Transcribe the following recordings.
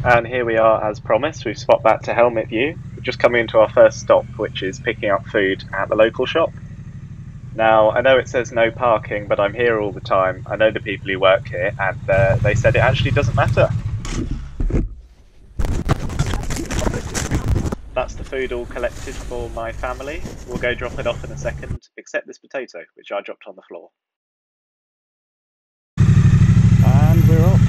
And here we are, as promised. We've swapped back to helmet view. We're just coming into our first stop, which is picking up food at the local shop. Now, I know it says no parking, but I'm here all the time. I know the people who work here, and they said it actually doesn't matter. That's the food all collected for my family. We'll go drop it off in a second, except this potato, which I dropped on the floor. And we're off.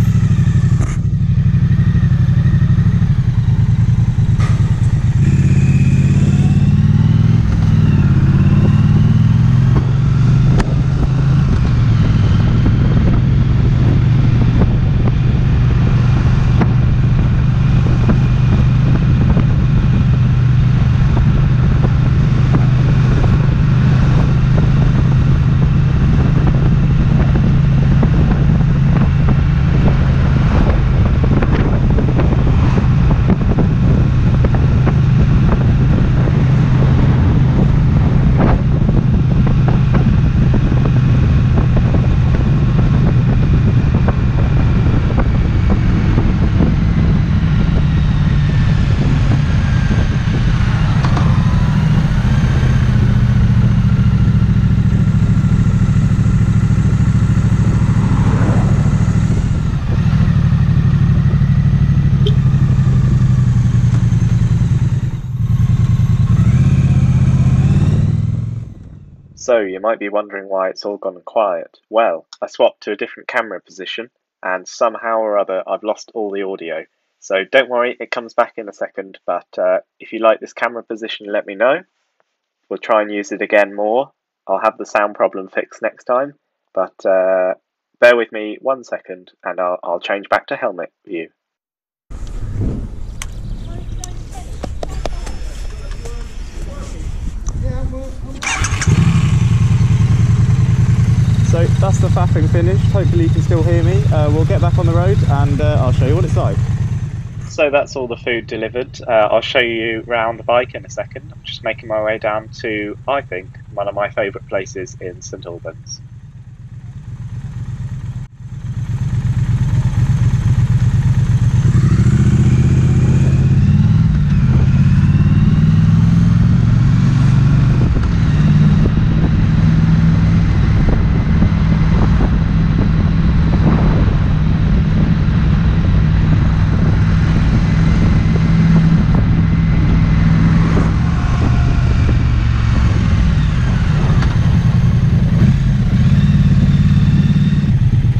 So you might be wondering why it's all gone quiet. Well, I swapped to a different camera position and somehow or other I've lost all the audio. So don't worry, it comes back in a second, but if you like this camera position, let me know. We'll try and use it again more. I'll have the sound problem fixed next time, but bear with me 1 second and I'll change back to helmet view. So that's the faffing finished. Hopefully you can still hear me. We'll get back on the road and I'll show you what it's like. So that's all the food delivered. I'll show you round the bike in a second. I'm just making my way down to, I think, one of my favourite places in St Albans.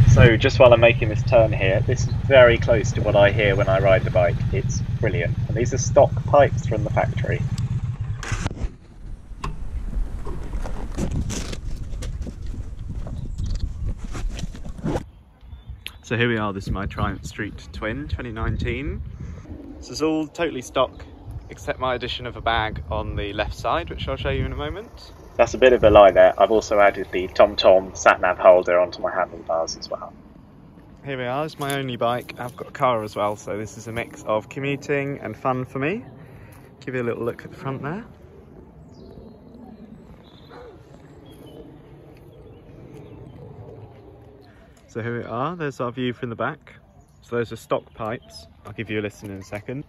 So just while I'm making this turn here, this is very close to what I hear when I ride the bike. It's brilliant. And these are stock pipes from the factory. So here we are, this is my Triumph Street Twin 2019. This is all totally stock, except my addition of a bag on the left side, which I'll show you in a moment. That's a bit of a lie there. I've also added the TomTom sat-nav holder onto my handlebars as well. Here we are, it's my only bike. I've got a car as well, so this is a mix of commuting and fun for me. Give you a little look at the front there. So here we are, there's our view from the back. So those are stock pipes. I'll give you a listen in a second.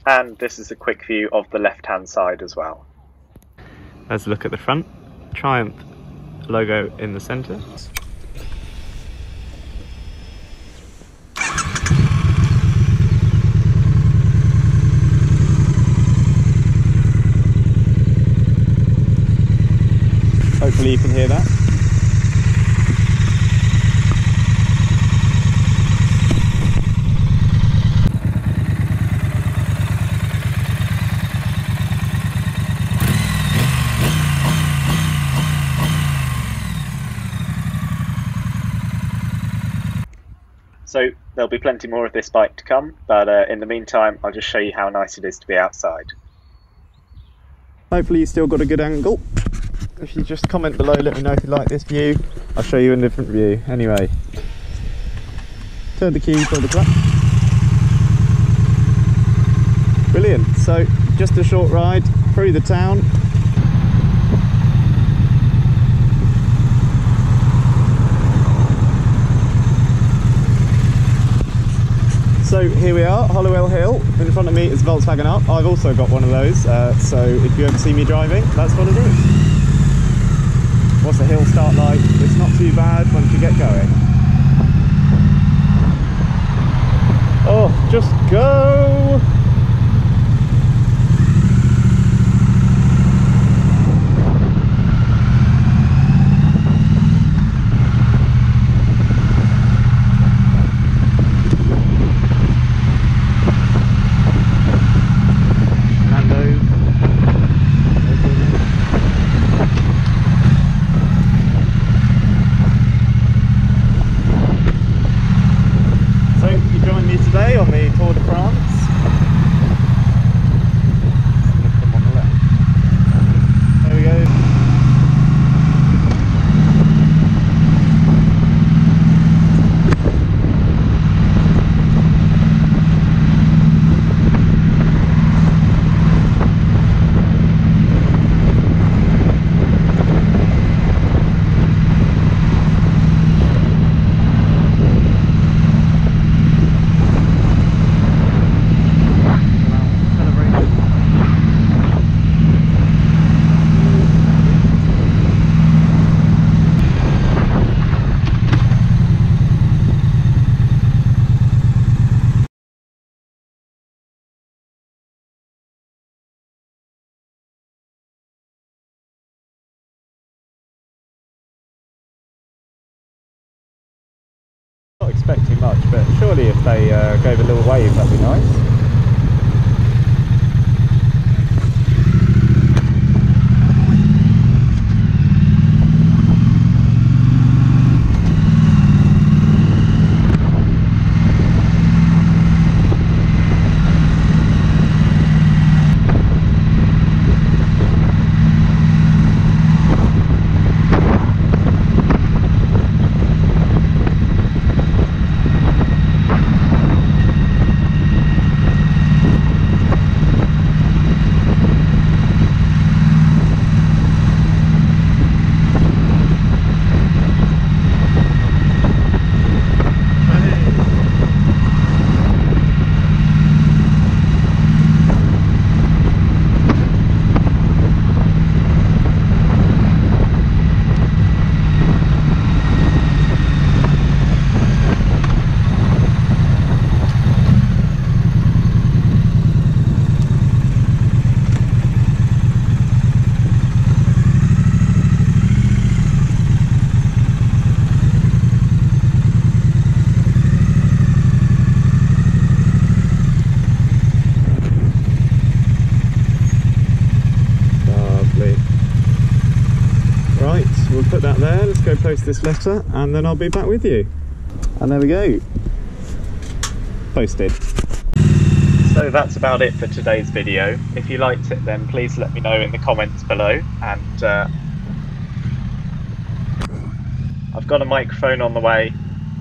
And this is a quick view of the left-hand side as well. Let's look at the front. Triumph logo in the centre. Hopefully you can hear that. So there'll be plenty more of this bike to come, but in the meantime I'll just show you how nice it is to be outside. Hopefully you still got a good angle. If you just comment below, let me know if you like this view. I'll show you a different view. Anyway, turn the key, pull the clutch. Brilliant. So just a short ride through the town. So So here we are, Hollowell Hill. In front of me is Volkswagen Up. I've also got one of those, so if you ever see me driving, that's what it is. What's the hill start like? It's not too bad once you get going. Oh, just go! On the Tour de France. On the left. There we go. Not expecting much, but surely if they gave a little wave, that'd be nice. We'll put that there, let's go post this letter and then I'll be back with you. And there we go, posted. So that's about it for today's video. If you liked it then please let me know in the comments below, and I've got a microphone on the way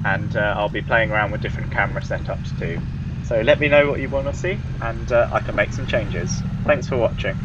and I'll be playing around with different camera setups too. So let me know what you want to see and I can make some changes. Thanks for watching.